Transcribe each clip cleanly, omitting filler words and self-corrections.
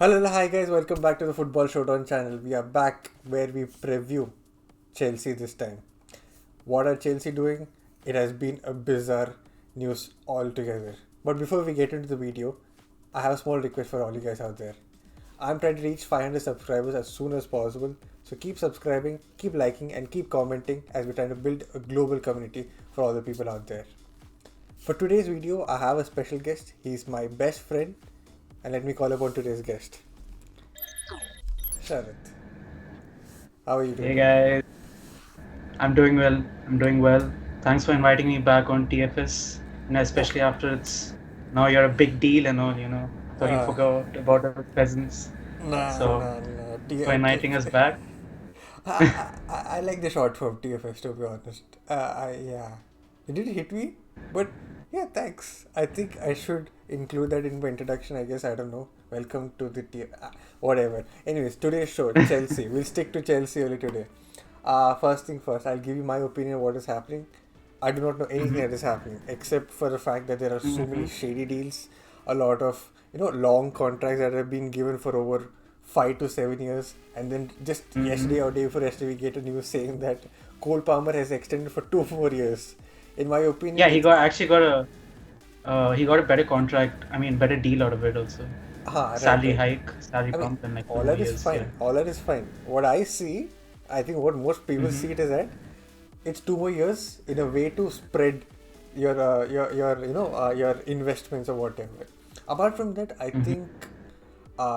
Hi guys, welcome back to the Football Showdown channel. We are back where we preview Chelsea this time. What are Chelsea doing? It has been a bizarre news altogether. But before we get into the video, I have a small request for all you guys out there. I'm trying to reach 500 subscribers as soon as possible, so keep subscribing, keep liking, and keep commenting as we're trying to build a global community for all the people out there. For today's video, I have a special guest. He's my best friend, and let me call upon today's guest. Sharath, how are you Hey doing? guys, I'm doing well. I'm doing well. Thanks for inviting me back on TFS, Oh, especially after it's now you're a big deal and all. Thought you uh, forgot about our presence. nah, So nah, nah. for inviting us back. I like the short form TFS to be honest. Yeah, it didn't hit me, but yeah, thanks. I think I should include that in my introduction. I guess I don't know. Welcome to the whatever. Anyways, today's show Chelsea. We'll stick to Chelsea only today. First thing first, I'll give you my opinion on what is happening. I do not know anything hmm that is happening except for the fact that there are so many hmm shady deals, a lot of long contracts that have been given for over 5 to 7 years, and then just hmm yesterday or day before yesterday we get a news saying that Cole Palmer has extended for 2 more years. In my opinion, Yeah, he it's got actually got a better contract. I mean, better deal out of it also. right, Salary right. hike, salary I mean, bump in like two all more that is years. Yeah. fine. All that is fine. What I see, I think what most people hmm see it is that it's 2 more years in a way to spread your investments or whatever. Apart from that, I hmm think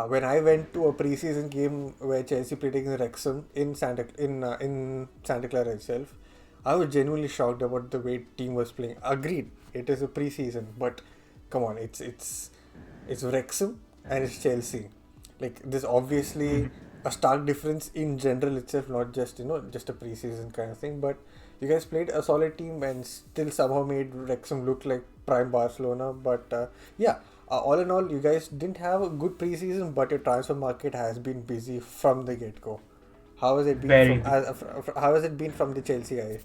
when I went to a preseason game where Chelsea played against Wrexham in Santa Clara itself, I was genuinely shocked about the way team was playing. Agreed, it is a preseason, but come on, it's Wrexham and it's Chelsea. Like there's obviously hmm a stark difference in general itself, not just just a preseason kind of thing. But you guys played a solid team and still somehow made Wrexham look like prime Barcelona. But yeah, all in all, you guys didn't have a good preseason, but your transfer market has been busy from the get go. How has it been Very from big. how has it been from the Chelsea guys?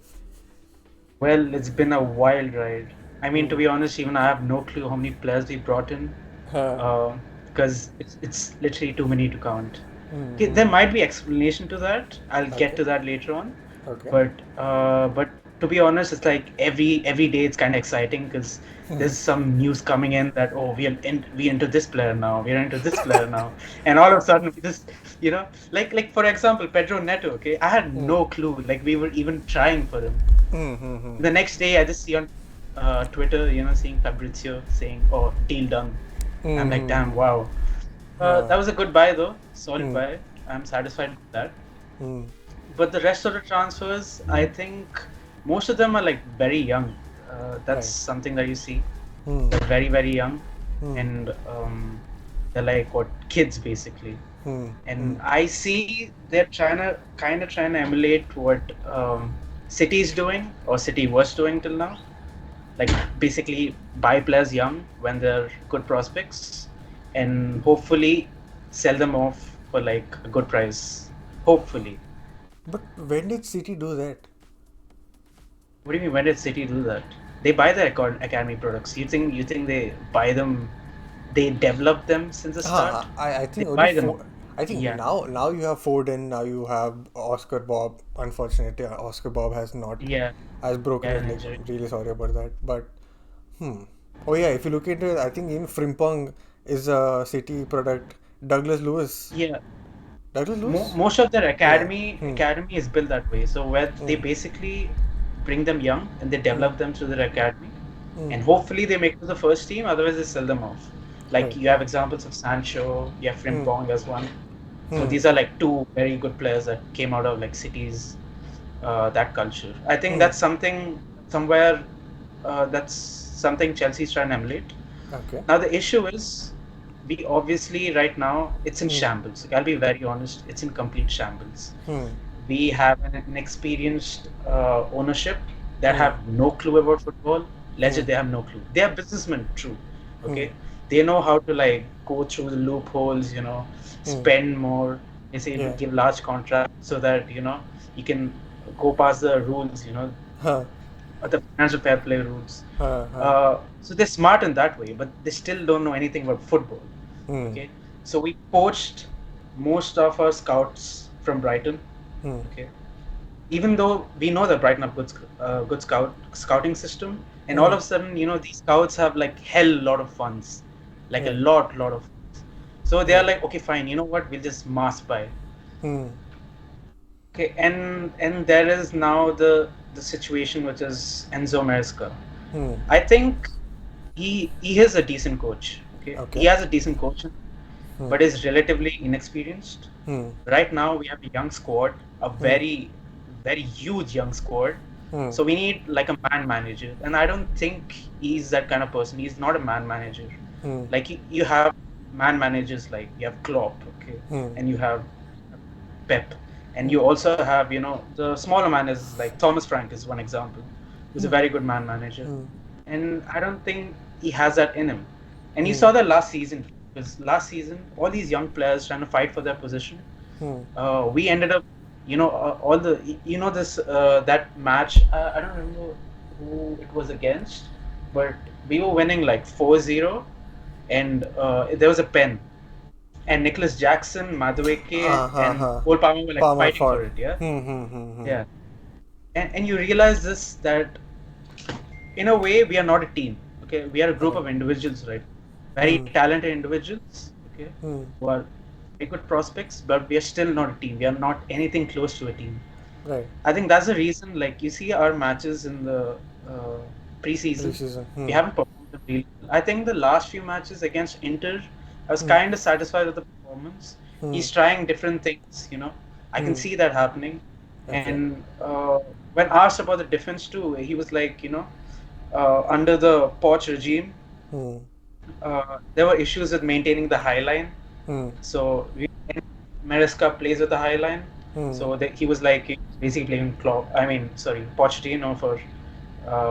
Well, it's been a wild ride. I mean, Hmm. to be honest, even I have no clue how many players we brought in, Huh. because it's literally too many to count. Hmm. Okay, there Hmm. might be explanation to that. I'll get Okay. to that later on. Okay. But to be honest, it's like every day it's kind of exciting because there's some news coming in that we into this player now, we're into this player now, and all of a sudden we just like for example Pedro Neto. Okay, I had Hmm. no clue like we were even trying for him. Hmm. Hmm. Hmm. The next day, I just see on Twitter, seeing Fabrizio saying, "Oh, deal done." I'm Hmm. like, Hmm. "Damn, wow." Hmm. That was a good buy, though. Solid Hmm. buy. I'm satisfied with that. Hmm. But the rest of the transfers, I think most of them are like very young. That's Right. something that you see. Hmm. They're very, very young, Hmm. and they're like what kids basically. Hmm. Hmm. And I see they're trying to emulate what City is doing or City was doing till now, like basically buy players young when they're good prospects and hopefully sell them off for like a good price. Hopefully. But when did City do that? What do you mean? When did City do that? They buy the academy products. You think they buy them? They develop them since the start. I They think only buy them. four. I think Yeah, now you have Foden. Now you have Oscar Bob. Unfortunately, Oscar Bob yeah, has broken yeah. his leg. Nigeria. Really sorry about that. But hmm. Oh yeah, if you look into it, I think even Frimpong is a City product. Douglas Lewis. Yeah, Douglas Lewis. most of their Yeah. academy is built that way. So where they Hmm. basically bring them young and they Hmm. develop them through their academy, Hmm. and hopefully they make it to the first team. Otherwise, they sell them off. Like Right. you have examples of Sancho, you have Hmm. Frimpong as one. So Hmm. these are like two very good players that came out of like cities, that culture. I think Hmm. that's something somewhere that's something Chelsea's trying to emulate. Okay. Now the issue is we obviously right now it's in Hmm. shambles. Like, I'll be very honest, it's in complete shambles. Hmm. We have an inexperienced ownership that Hmm. have no clue about football. Hmm. Legit, they have no clue. They are businessmen, true. Hmm. Okay, they know how to like go through the loopholes. Hmm. Spend more. They say Yeah. give large contracts so that you can go past the rules. Huh. The financial fair play rules. Huh. Huh. So they're smart in that way, but they still don't know anything about football. Hmm. Okay, So we poached most of our scouts from Brighton. Hmm. Okay, even though we know that Brighton have good scouting system, and all Hmm. of a sudden, these scouts have like hell lot of funds, like a Right. lot of funds. So they are Right. like, okay, fine, you know what? We'll just mass buy. Hmm. Okay, and there is now the situation which is Enzo Maresca. Hmm. I think he is a decent coach. Okay, he Okay. has a decent coach, Hmm. but is relatively inexperienced. Hmm. Right now, we have a young squad, a Hmm. very huge young squad. Hmm. So we need like a man manager, and I don't think he's that kind of person. He's not a man manager. Hmm. Like you have man managers like you have Klopp, okay, Hmm. and you have Pep, and Hmm. you also have the smaller man is like Thomas Frank is one example, who's a Hmm. very good man manager, Hmm. and I don't think he has that in him. And you Hmm. saw that last season, because last season all these young players trying to fight for their position. Hmm. We ended up, all the this that match. I don't remember who it was against, but we were winning like 4-0, and there was a pen, and Nicholas Jackson, Madueke, Ha and ha. Cole Palmer were like Palmer fighting Ford. for it. Yeah, Hmm. Hmm. Hmm. Hmm. yeah, and you realize this that in a way we are not a team. Okay, we are a group Right. of individuals, right? Very Hmm. talented individuals. Okay, Hmm. who are very good prospects, but we are still not a team. We are not anything close to a team. Right. I think that's the reason. Like you see our matches in the uh, preseason, Preseason. we Hmm. haven't performed them really well. I think the last few matches against Inter, I was Hmm. kind of satisfied with the performance. Hmm. He's trying different things. I can Hmm. see that happening. Okay. And when asked about the defense too, he was like, under the Poch regime, Hmm. there were issues with maintaining the high line. Hmm. So Maresca plays with the high line. Hmm. So he was like he was basically playing Klopp. I mean, sorry, Pochettino for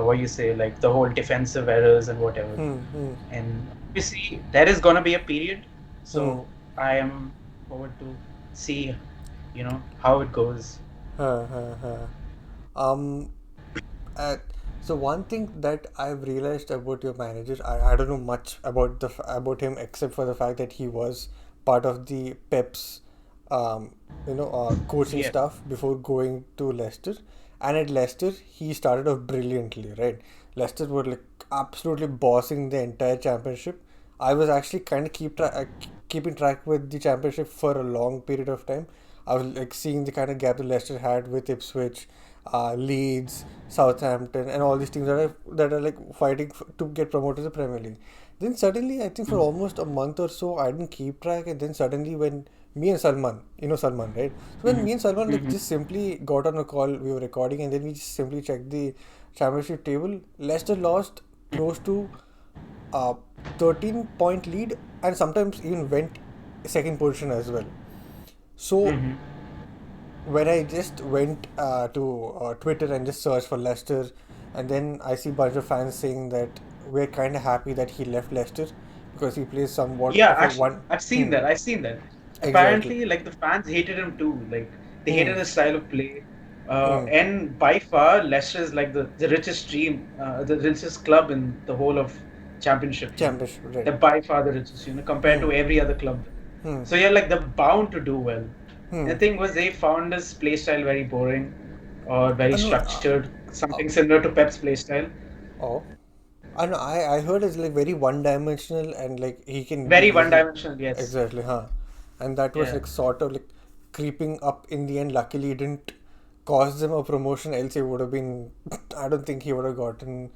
what you say, like the whole defensive errors and whatever. Hmm. Hmm. And obviously there is gonna be a period. Hmm. So I am forward to see, how it goes. Huh. Huh. Huh. Um. Uh, so one thing that I've realized about your manager, I don't know much about about him except for the fact that he was part of the Pep's coaching Yeah. staff before going to Leicester, and at Leicester he started off brilliantly, right? Leicester were like absolutely bossing the entire championship. I was actually kind of keeping track with the championship for a long period of time. I was like seeing the kind of gap that Leicester had with Ipswich, Leeds, Southampton, and all these teams that are like fighting to get promoted to the Premier League. Then suddenly, I think for Mhm. almost a month or so, I didn't keep track, and then suddenly when me and Salman, you know Salman, right? So when Mhm. me and Salman like Mhm. just simply got on a call, we were recording, and then we just simply checked the championship table. Leicester lost close to a 13-point lead, and sometimes even went second position as well. So Mhm. when I just went to Twitter and just searched for Leicester, and then I see a bunch of fans saying that we're kind of happy that he left Leicester because he plays somewhat Yeah, of a actually, one. I've seen Hmm. that. I've seen that. Exactly. Apparently, like the fans hated him too. Like they Hmm. hated his style of play. Hmm. And by far, Leicester is like the richest team, the richest club in the whole of Championship. Championship, right? They're by far the richest, compared Hmm. to every other club. Hmm. So yeah, like they're bound to do well. And Hmm. the thing was, they found his play style very boring or very No. structured, Uh, something similar to Pep's play style. oh. I know. I heard it's like very one-dimensional and like he can be Very easily. one-dimensional, yes. Exactly, huh? And that was Yeah. like sort of like creeping up in the end. Luckily, it didn't cost them a promotion. Else, it would have been. I don't think he would have gotten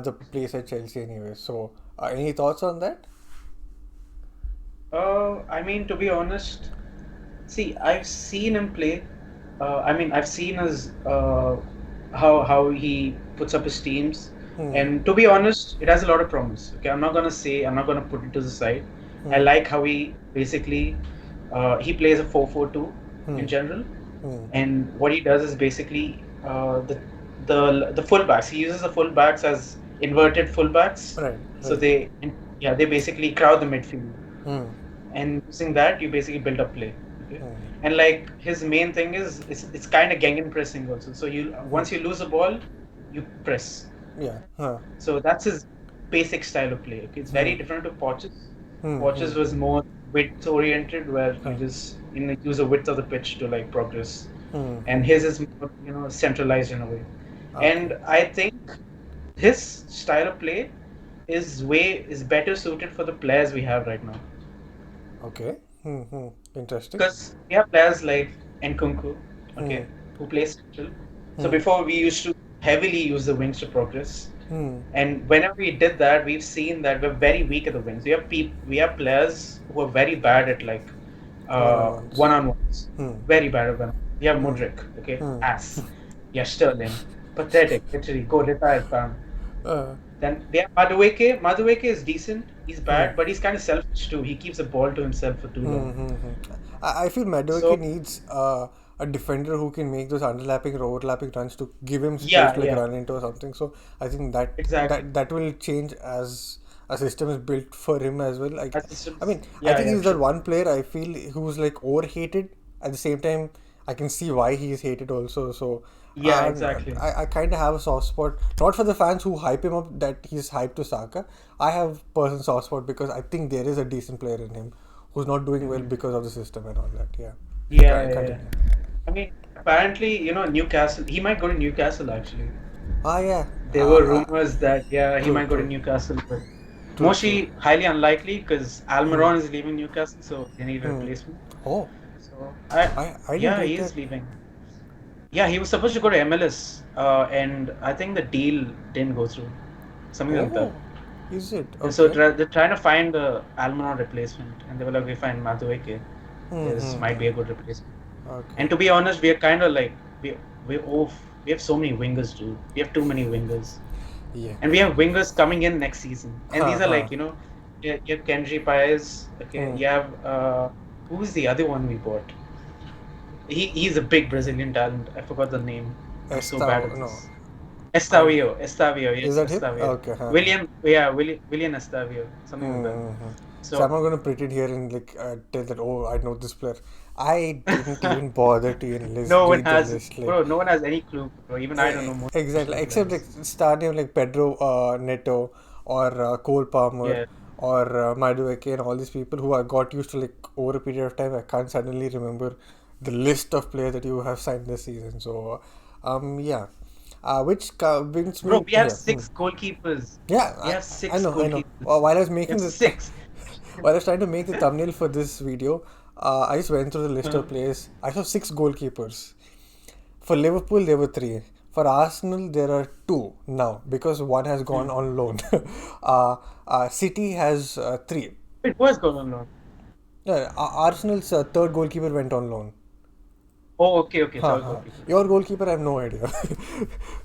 the place at Chelsea anyway. So, any thoughts on that? I mean, to be honest, see, I've seen him play. I've seen his how he puts up his teams, Hmm. and to be honest, it has a lot of promise. Okay, I'm not gonna put it to the side. I Hmm. like how he basically he plays a 4-4-2 Hmm. in general, Hmm. and what he does is basically the fullbacks. He uses the fullbacks as inverted fullbacks, Right. so Right. they basically crowd the midfield, Hmm. and using that you basically build up play. Okay, Hmm. and like his main thing is it's kind of gang pressing also. So you Hmm. once you lose the ball, you press. Yeah. Huh. So that's his basic style of play. Okay, it's Hmm. very different to Poch's. Hmm. Hmm. Poch's was more width oriented, where you Huh. just use the width of the pitch to like progress, Hmm. and his is more centralized in a way. Okay. And I think his style of play is better suited for the players we have right now. Okay. Interesting. Because we have players like Nkunku, Hmm. okay, who play central. So Hmm. before we used to heavily use the wings to progress, Hmm. and whenever we did that, we've seen that we're very weak at the wings. We have players who are very bad at like One on ones. one-on-ones, Hmm. very bad at one. We have Hmm. Mudrik, okay, Hmm. ass. Yeah, Sterling, pathetic. Literally, go retired, fam. Uh, Then we have Madueke. Madueke is decent. He's hmm. bad, but he's kind of selfish too. He keeps the ball to himself for too long. I feel Madueke So needs a defender who can make those underlapping or overlapping runs to give him space yeah, to like yeah, run into or something. So I think that exactly. that will change as a system is built for him as well. Like, That I systems. mean, I Yeah, think yeah, he's that true. one player I feel who's like overhated. At the same time, I can see why he's hated also. So Yeah, exactly. I kind of have a soft spot, not for the fans who hype him up that he's hyped to Saka. I have personal soft spot because I think there is a decent player in him who's not doing well Hmm. because of the system and all that. Yeah. Yeah, yeah, yeah. Continue. I mean, apparently, Newcastle. He might go to Newcastle actually. Ah, yeah. There were rumors that yeah, he True, might go to true, Newcastle, but true, true. mostly highly unlikely because Hmm. Almiron is leaving Newcastle, so they need a Hmm. replacement. Oh, So I didn't yeah, read he that. is leaving. Yeah, he was supposed to go to MLS, and I think the deal didn't go through, something like that. Oh, is it? And so Okay. they're trying to find the Almiron replacement, and they were like, "We find Madueke. This might be a good replacement." Okay. And to be honest, we are kind of like we off. We have so many wingers, dude. We have too many wingers, Yeah. and we have wingers coming in next season. And Ha these are ha. like you have Kenji Paez. Okay, Hmm. you have who's the other one we bought? He's a big Brazilian talent. I forgot the name. I'm so Esta. bad at No. this. I. Estavio, Is yes, that him? Estavio. Okay. Ha ha. William, yeah, William Estavio, something like that. Mm-hmm. So I'm So not gonna pretend here and like tell that oh I know this player. I didn't even bother to even list no one read the has, list like bro. No one has any clue, bro. Even I don't know most exactly Brazilian except like players. star name like Pedro Neto or Cole Palmer Yeah, or Madueke and all these people who I got used to like over a period of time. I can't suddenly remember the list of players that you have signed this season. So yeah, brings bro. me We have here. six goalkeepers. Yeah, We have I six know, I know. goalkeepers. While I was We have making the six. while I was trying to make the thumbnail for this video, I just went through the list Uh, of players. I saw six goalkeepers. For Liverpool, there were three. For Arsenal, there are two now because one has gone hmm. on loan. uh, City has three. Wait, who has gone on loan? Yeah, Arsenal's third goalkeeper went on loan. Oh, okay, okay. Ha Third ha. goalkeeper. Your goalkeeper, I have no idea.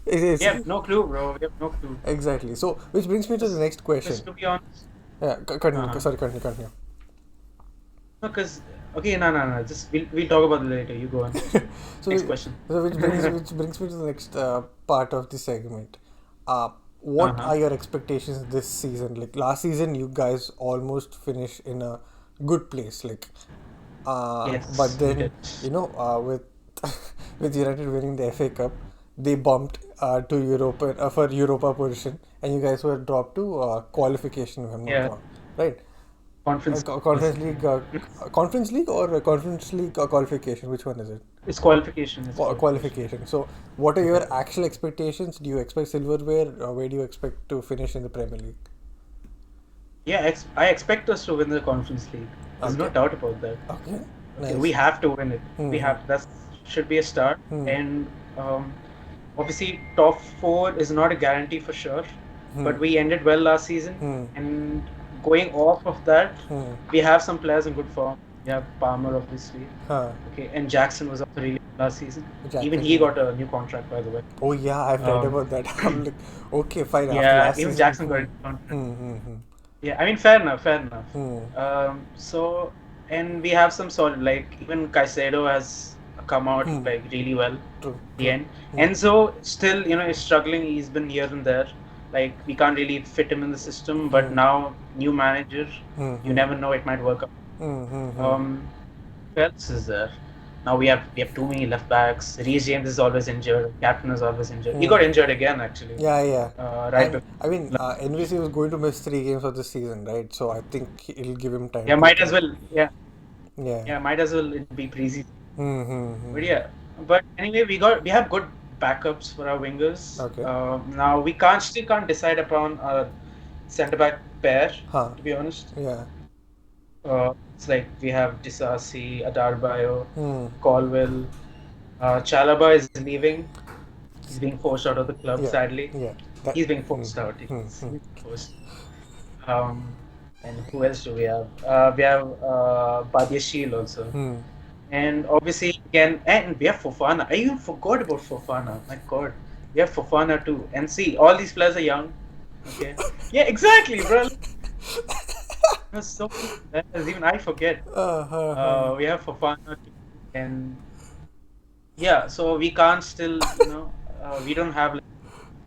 It We is have no clue, bro. We have no clue. exactly. So, which brings me to the next Because question. to be honest, Yeah, continue. uh-huh. Sorry, continue, continue. No, because okay, no, no, no. Just we'll talk about it later. You go on. so, Next question. which brings me to the next part of the segment. What Uh-huh. are your expectations this season? Like last season, you guys almost finished in a good place. Like, but Yes, we then did. with with United winning the FA Cup, they bumped to Europa for Europa position, and you guys were dropped to qualification. If I'm not Yeah, wrong, right? conference Conference basically. League, Conference League or Conference League qualification? Which one is it? It's qualification. It's qualification. Qualification. So, what are Yeah. your actual expectations? Do you expect silverware? Or where do you expect to finish in the Premier League? Yeah, I expect us to win the Conference League. There's no Okay. doubt about that. Okay. Okay, we Nice. have to win it. We Hmm. have that should be a start. Hmm. And obviously, top four is not a guarantee for sure, Hmm. but we ended well last season. Hmm. And going off of that, Hmm. we have some players in good form. We have Palmer, obviously. Huh. Okay, and Jackson was also really good last season. Even Jackson. he Yeah. got a new contract, by the way. Oh yeah, I've read Um, about that. I'm like, okay, fine. After yeah, last even season. Jackson got a new contract. Hmm. Yeah, I mean, fair enough, fair enough. Hmm. So, and we have some solid, like even Caicedo has come out Hmm. like really well True. at the True. end. Hmm. Enzo still, is struggling. He's been here and there. Like we can't really fit him in the system. But Hmm. now, new manager, Hmm. you Hmm. never know, it might work out. Hmm. Hmm. Hmm. Um, who else is there? Now we have too many left backs. Reece James is always injured. Captain is always injured. He Hmm. got injured again actually, Yeah, yeah. right And before. I mean, NVC was going to miss 3 games of the season, right? So I think it'll give him time Yeah, to might as recover. well. Yeah, Yeah. yeah, might as well it be preseason. Hmm. Hmm. But Hmm. yeah, but anyway, we have good backups for our wingers. Okay. Now we still can't decide upon a centre back pair. Huh. To be honest, Yeah. it's like we have Disasi, Adarbayo, Hmm. Colwell. Chalaba is leaving. He's being forced out of the club. Yeah. Sadly, Yeah. That. he's being Hmm. forced out. Hmm. He's Hmm. being forced. Um, and who else do we have? We have Badiashile also. Hmm. And obviously, again, and we have Fofana. I even forgot about Fofana. My God, we have Fofana too. And see, all these players are young. Okay. Yeah, exactly, bro. There's so many players. Even I forget. Uh, uh, We have Fofana too. And yeah, so we can't still, we don't have like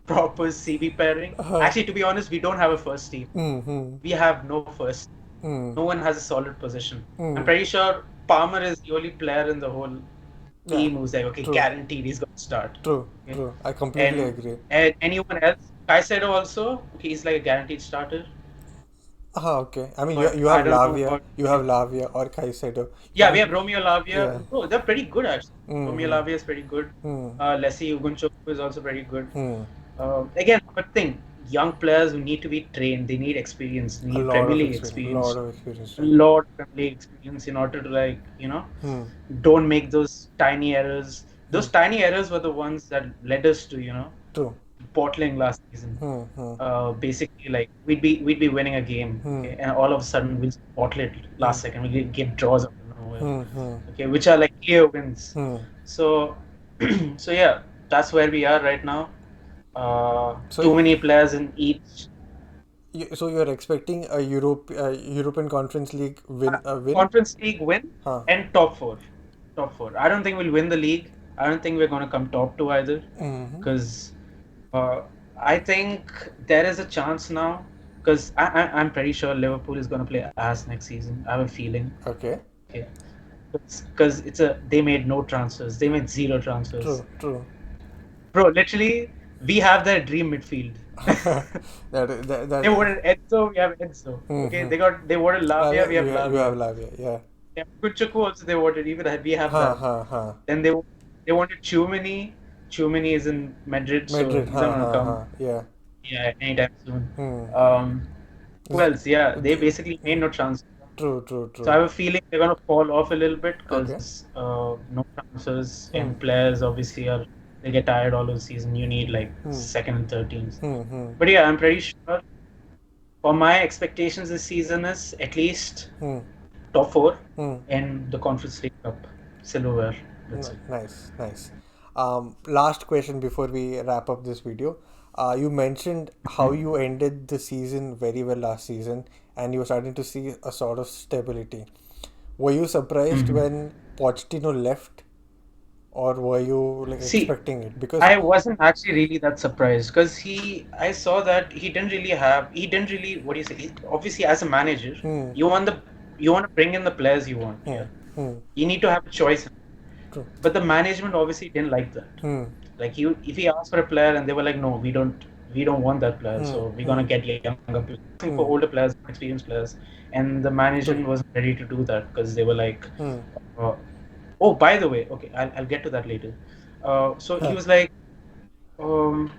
proper CB pairing. Actually, to be honest, we don't have a first team. hmm. Hmm. We have no first. Hmm. No one has a solid position. I'm Hmm. pretty sure Palmer is the only player in the whole Yeah. team who's like, okay, True. guaranteed he's going to start. True. Okay, True. I completely and agree. and anyone else, Caicedo also, okay, he's like a guaranteed starter. Okay. I mean, But you I have don't know Lavia, about you have Lavia or Caicedo. You yeah, we can't. have Romeo Lavia. Yeah. Oh, they're pretty good actually. Romeo Mm-hmm. Lavia is pretty good. Hmm. Leslie Ugunchukwu is also pretty good. Hmm. Again, but thing, young players who need to be trained, they need experience, they A need lot Premier of League experience. A lot experience, of experience. a Right? lot of Premier League experience in order to like, Hmm. don't make those tiny errors. Hmm. Those tiny errors were the ones that led us to, True. bottling last season. Hmm. Hmm. Basically, like we'd be winning a game, Hmm. okay, and all of a sudden we'll bottle it Hmm. last second. We get draws out of nowhere, Hmm. Hmm. okay, which are like clear wins. Hmm. So, so yeah, that's where we are right now. So, Too many players in each so you're expecting a European Conference League win? Conference League win Huh. and top four. Top four. I don't think we'll win the league. I don't think we're gonna come top two either, Mm-hmm. because uh, I think there is a chance now. Because I'm pretty sure Liverpool is gonna play ass next season. I have a feeling. Okay. Okay, because they made no transfers. They made zero transfers. True. True. Bro, literally, we have their dream midfield. They that. wanted Enzo, we have Enzo. Okay, Mm-hmm. they wanted Lavia, Lavia, we have you have Lavia. Lavia. Yeah. Yeah, Kunchaku also they wanted, even we have Ha that. ha ha. Then they wanted Chumini. Chumini is in Madrid, so Madrid. he's Ha not gonna ha come. ha. Yeah. Yeah, anytime soon. Hmm. Um, who Z- else? Yeah, they g- basically made no chance. True. True. So I True. have a feeling they're gonna fall off a little bit Okay. because no transfers Hmm. and players obviously they get tired all of the season. You need like Hmm. second and third teams. Hmm. Hmm. But yeah, I'm pretty sure for my expectations this season is at least Hmm. top four Hmm. and the Conference League Cup silverware. That's it. Nice, nice. Last question before we wrap up this video. You mentioned how Mhm. you ended the season very well last season, and you were starting to see a sort of stability. Were you surprised Mhm. when Pochettino left, or were you like See, expecting it? Because I wasn't actually really that surprised because I saw that he didn't really, what do you say? Obviously, as a manager, hmm, you want to bring in the players you want. hmm, Yeah, hmm, you need to have a choice. true, But the management obviously didn't like that. hmm, Like if he asked for a player and they were like, no, we don't want that player, hmm, so we're hmm, gonna get younger players, asking for hmm, older players, experienced players, and the true, management wasn't ready to do that because they were like, hmm, uh, oh, by the way, okay, I'll get to that later. So he huh, was like, um,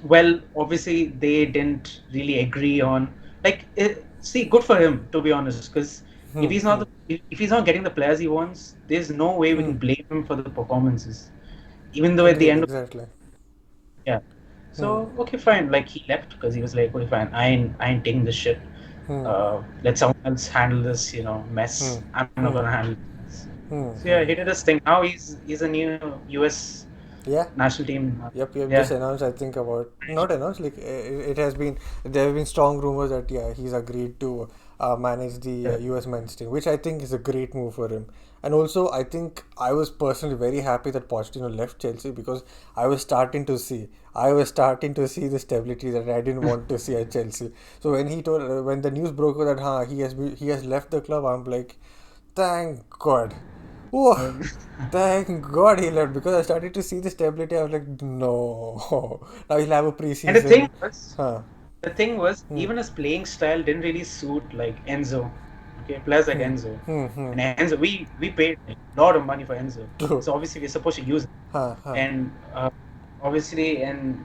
well, obviously they didn't really agree on see, good for him to be honest, because hmm, hmm, if he's not getting the players he wants, there's no way we hmm. can blame him for the performances, even though at the Agreed, end of exactly. yeah. Hmm, So okay, fine. Like he left because he was like, okay, fine. I ain't taking this shit. hmm, Let someone else handle this, hmm, mess. I'm not hmm, gonna handle this. hmm, So yeah, hmm. he did his thing. Now he's a new U.S. Yeah. national team. Yep, just Yeah. announced. I think about not announced. Like it has been. There have been strong rumors that yeah, he's agreed to manage the Yeah. U.S. men's team, which I think is a great move for him. And also, I think I was personally very happy that Pochettino left Chelsea because I was starting to see the stability that I didn't want to see at Chelsea. So when the news broke that he has left the club, I'm like, thank God. Oh, Um, thank God he left because I started to see the stability. I was like, no. Now he'll have a and the thing preseason. was, Huh. the thing was, Hmm. even his playing style didn't really suit like Enzo. Okay, players like Hmm. Enzo. Hmm. Hmm. And Enzo, we paid a lot of money for Enzo, True. so obviously we're supposed to use it. Huh. Huh. And obviously, and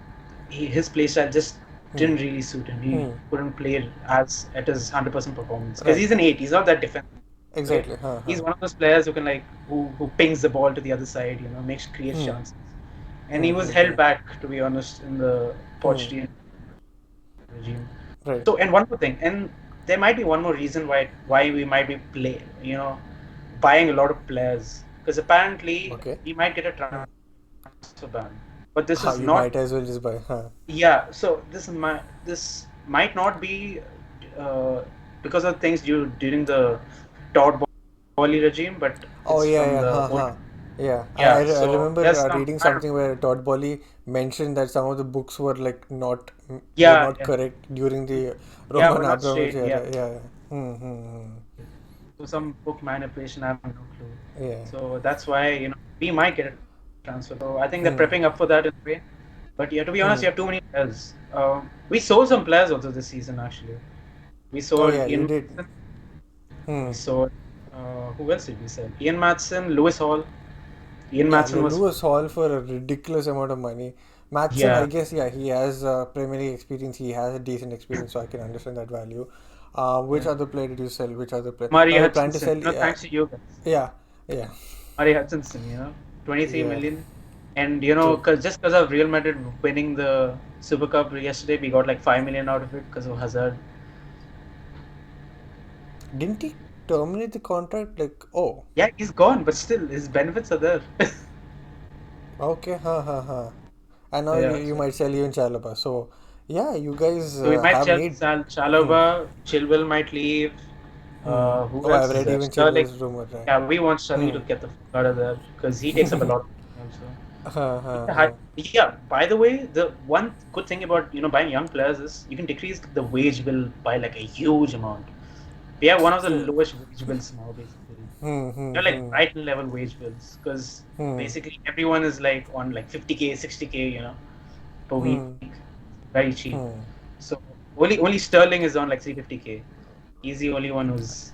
his play style just Hmm. didn't really suit him. He Hmm. couldn't play as at his 100% performance because Right. he's an eight. He's not that defensive. Okay, Exactly. Huh. he's Huh. one of those players who can like who pings the ball to the other side. You know, makes creates Hmm. chances. And Hmm. he was Hmm. held Hmm. back, to be honest, in the Hmm. Pochettino regime. Right. So, and one more thing, and there might be one more reason why we might be buying a lot of players because apparently Okay. we might get a Hmm. transfer ban. But this Huh. is You not. might as well just buy. Huh. Yeah, so this might not be uh, because of things due during the Todd Bowley regime, but Oh it's yeah. from Yeah. the Huh. old. Huh. Yeah. Yeah, I so remember there's some. reading I don't. something where Todd Bowley mentioned that some of the books were like not were Yeah, not yeah, correct during the yeah. Roman We're not Abramovich straight. era. Yeah, Yeah. Yeah. Hmm. Hmm. Hmm. so some book manipulation. I have no clue. Yeah. So that's why we might get a transfer. So I think they're prepping Hmm. up for that in a way. But yeah, to be honest, you Hmm. have too many players. We sold some players also this season actually. We Oh sold yeah, you Ian. did. Hmm. We saw who else did we sell? Ian Matson, Lewis Hall. Ian Yeah, Matson was Lewis Hall for a ridiculous amount of money. Matson, I yeah, guess, yeah, he has Premier League experience. He has a decent experience, so I can understand that value. Which yeah. other player did you sell? Which other player? Murray Now you plan to Hutchinson. sell? Thanks to you guys. Yeah, yeah, Murray Hutchinson, 23 yeah. million. And True. just because of Real Madrid winning the Super Cup yesterday, we got like 5 million out of it because of Hazard. Didn't he terminate the contract? Like, oh, Yeah, he's gone, but still his benefits are there. okay, And So now yeah, you might sell even Chalaba. So, yeah, you guys so we might have sell made. Hmm. Chalobah, Chilwell might leave. Hmm. Who Oh, I've else is read there? even Sterling. Chilwell's rumor, right? Yeah, we want Sterling Hmm. to get the fuck out of there because he takes up a lot of money also. Huh, huh, Yeah, huh. yeah. By the way, the one good thing about buying young players is you can decrease the wage bill by like a huge amount. We have one of the True. lowest wage bills now, basically. Hmm, hmm, They're like hmm, Brighton level wage bills because hmm, basically everyone is like on like 50K, 60K, per week, hmm, very cheap. hmm. So only Sterling is on like 350K. He's the only one who's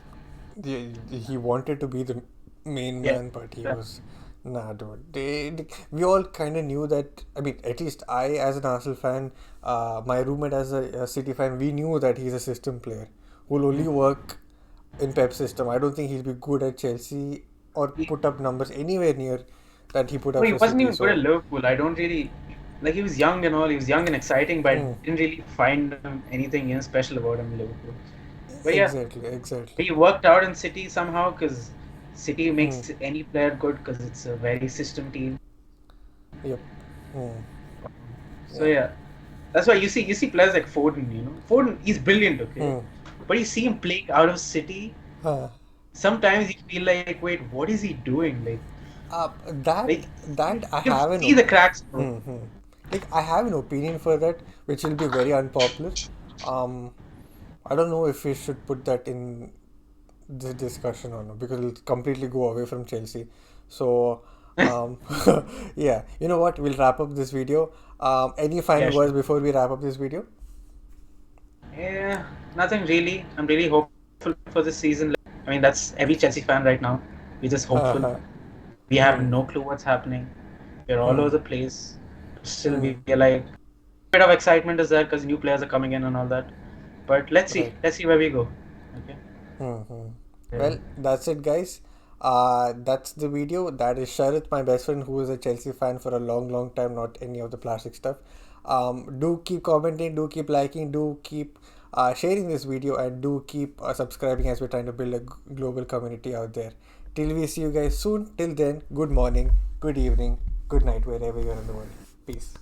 He wanted to be the main yeah. man, but he Yeah. was nah, dude. We all kind of knew that. I mean, at least I, as an Arsenal fan, my roommate as a City fan, we knew that he's a system player who'll only Mm. work in Pep's system. I don't think he'll be good at Chelsea or He, put up numbers anywhere near that he put no, up he for wasn't City. even good at So, Liverpool. I don't really like. He was young and all. He was young and exciting, but I hmm, didn't really find anything special about him in Liverpool. But yeah, exactly, exactly. he worked out in City somehow because City Hmm, makes any player good because it's a very system team. yep. Hmm, So yeah. yeah, that's why you see players like Foden. Foden he's brilliant, okay, Hmm. but you see him playing out of City. Huh. Sometimes you feel like, wait, what is he doing? That You that I can have an see the cracks, bro. like I have an opinion for that, which will be very unpopular. Um, I don't know if we should put that in this discussion or not because it'll completely go away from Chelsea. So, um, yeah, you know what? We'll wrap up this video. Any Yeah, final words sure. before we wrap up this video? Yeah, nothing really. I'm really hopeful for this season. I mean, that's every Chelsea fan right now. We're just hopeful. We have Hmm. no clue what's happening. We're all over Hmm. the place. Still, Hmm. we're like bit of excitement is there because new players are coming in and all that. But let's see. Right. Let's see where we go. Okay. Mm-hmm. Yeah. Well, that's it, guys. That's the video. That is Sharith, my best friend, who is a Chelsea fan for a long, long time, not any of the plastic stuff. Do keep commenting, do keep liking, do keep sharing this video, and do keep subscribing as we're trying to build a global community out there. Till we see you guys soon. Till then, good morning, good evening, good night, wherever you are in the world. Peace.